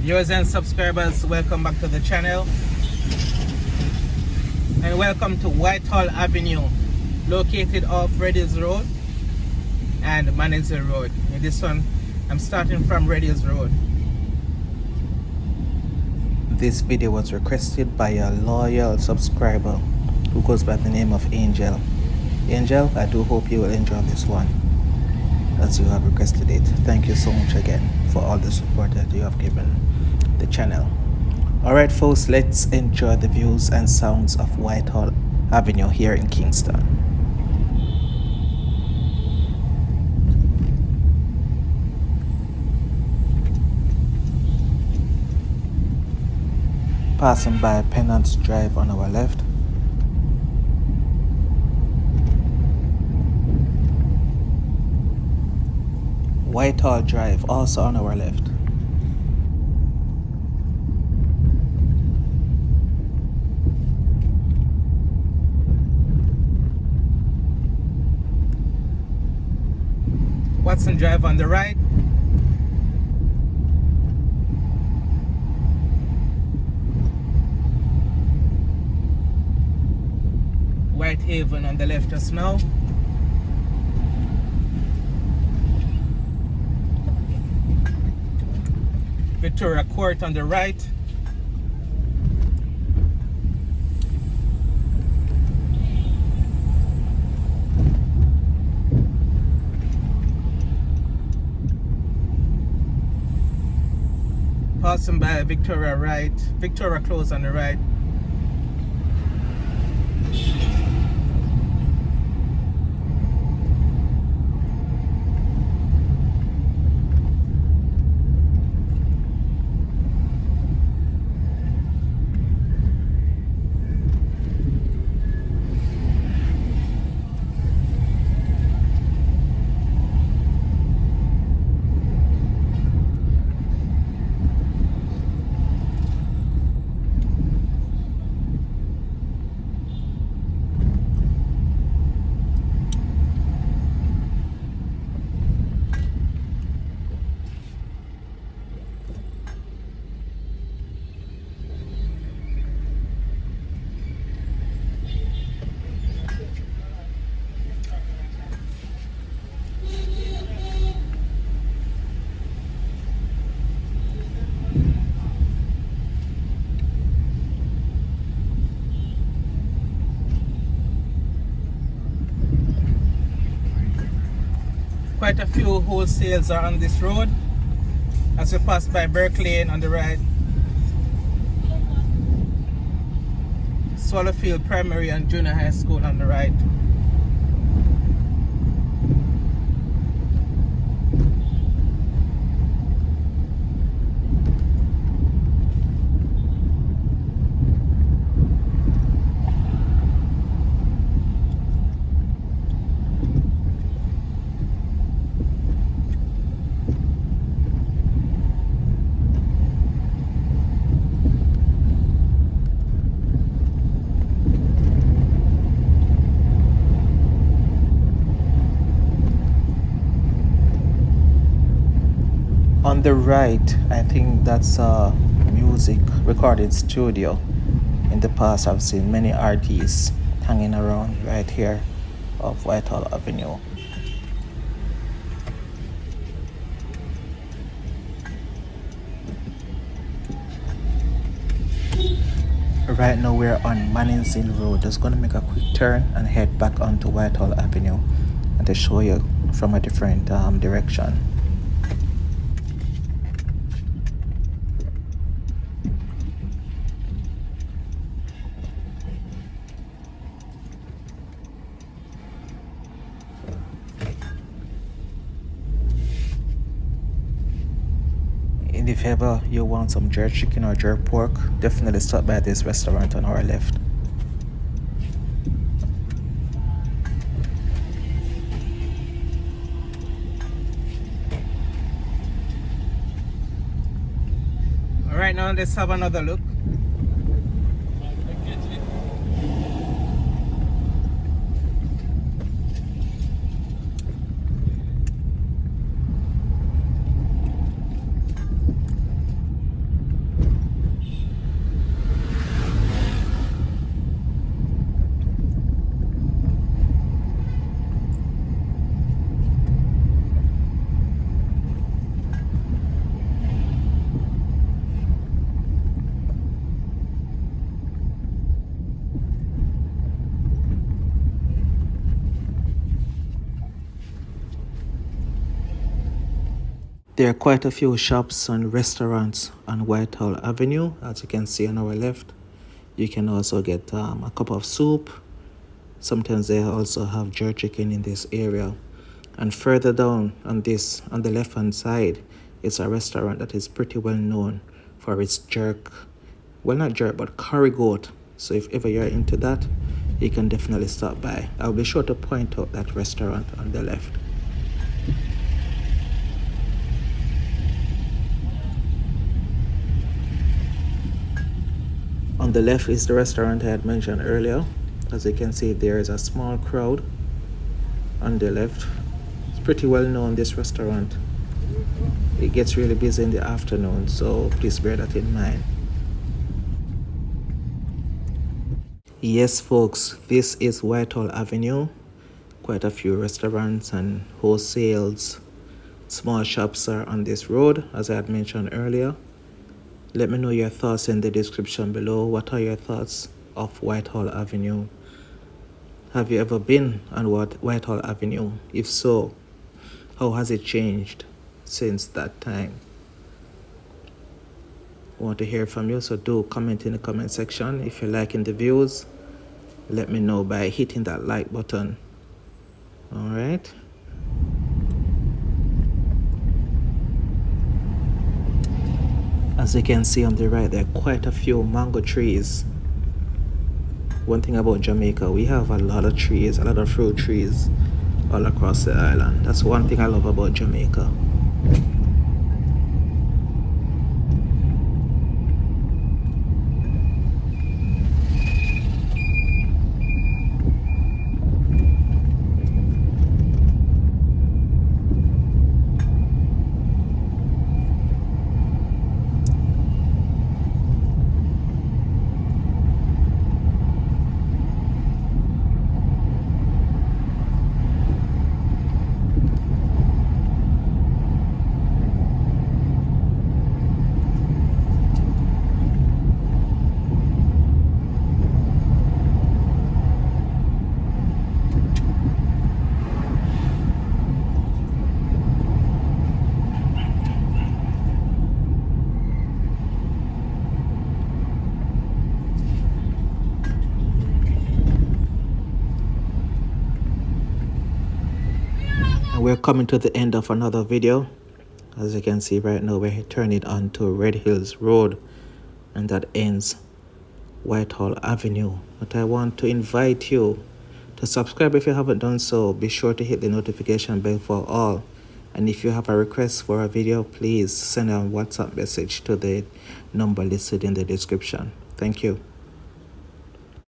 Viewers and subscribers, welcome back to the channel and welcome to Whitehall Avenue, located off Reddy's Road and Mannings Road. In this one, I'm starting from Reddy's Road. This video was requested by a loyal subscriber who goes by the name of Angel. Angel, I do hope you will enjoy this one as you have requested it. Thank you so much again for all the support that you have given the channel. Alright folks, let's enjoy the views and sounds of Whitehall Avenue here in Kingston. Passing by Pennant Drive on our left. Whitehall Drive also on our left. Watson Drive on the right. Whitehaven on the left just now. Victoria Court on the right. Passing by Victoria Close on the right. Quite a few wholesales are on this road as we pass by Burke Lane on the right, Swallowfield Primary and Junior High School on the right. On the right, I think that's a music recording studio. In the past, I've seen many artists hanging around right here off Whitehall Avenue. Right now we're on Mannings Road. Just gonna make a quick turn and head back onto Whitehall Avenue and to show you from a different direction. If ever you want some jerk chicken or jerk pork, definitely stop by this restaurant on our left. Alright, now let's have another look. There are quite a few shops and restaurants on Whitehall Avenue, as you can see on our left. You can also get a cup of soup. Sometimes they also have jerk chicken in this area. And further down on the left hand side, it's a restaurant that is pretty well known for its jerk. Well, not jerk, but curry goat. So if ever you're into that, you can definitely stop by. I'll be sure to point out that restaurant on the left. On the left is the restaurant I had mentioned earlier. As you can see, there is a small crowd on the left. It's pretty well known, this restaurant. It gets really busy in the afternoon, so please bear that in mind. Yes, folks, this is Whitehall Avenue. Quite a few restaurants and wholesales, small shops are on this road, as I had mentioned earlier. Let me know your thoughts in the description below. What are your thoughts of Whitehall Avenue? Have you ever been on Whitehall Avenue? If so, how has it changed since that time? I want to hear from you, so do comment in the comment section. If you're liking the views, let me know by hitting that like button. All right. As you can see on the right, there are quite a few mango trees. One thing about Jamaica, we have a lot of trees, a lot of fruit trees all across the island. That's one thing I love about Jamaica. And we're coming to the end of another video. As you can see right now, we're turning onto Red Hills Road, and that ends Whitehall Avenue. But I want to invite you to subscribe if you haven't done so. Be sure to hit the notification bell for all. And if you have a request for a video, please send a WhatsApp message to the number listed in the description. Thank you.